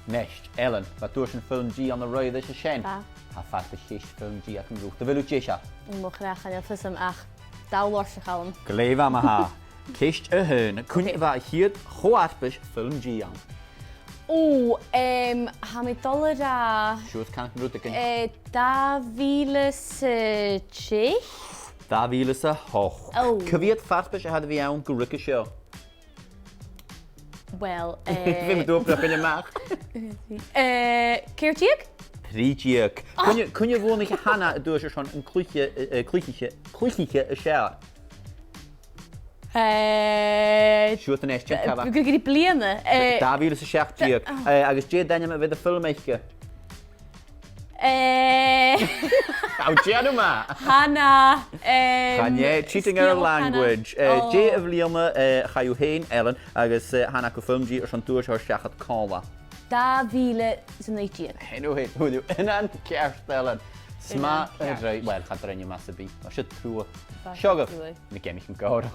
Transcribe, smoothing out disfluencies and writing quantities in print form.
Nest, Ellen, wat doe je een film G aan de rode dat je shen? Ba. Ha vaak de shish film G ak roeg. De wil je ja. Mo graag gaan even sem ach. Dal losse gaan. Gleva ma ha. Kist hun. Kun je waar hier goatbes film G aan? Ha mi dollar da. Shoot kan ik route ken. Da viles chich. Daar willen ze hoog. Oh. Kwiet vaakbes hadden we jou een gerukke show. Well, Ik vind het doorbrug in je maag. Keertje? Rietjuk. Kun je gewoon niet Hanna door zo'n een kluchje show? Shoot een nestje kaba. We kunnen die plenen. Daar willen ze schachtjuk. Als je dan met de filmmetje. Nou, tja maar. Hanna. Kan je cheating our language? Je William ga je heen Ellen. Als Hanna ko film je zo'n tour zo schachat kalwa. Da wiele zijn niet je. Hey no hey, hoe doe en aan kerstellen. Sma, wel gaat er in je massa bij. Als je het toe. Sugar. Ik ken mich im Gauder.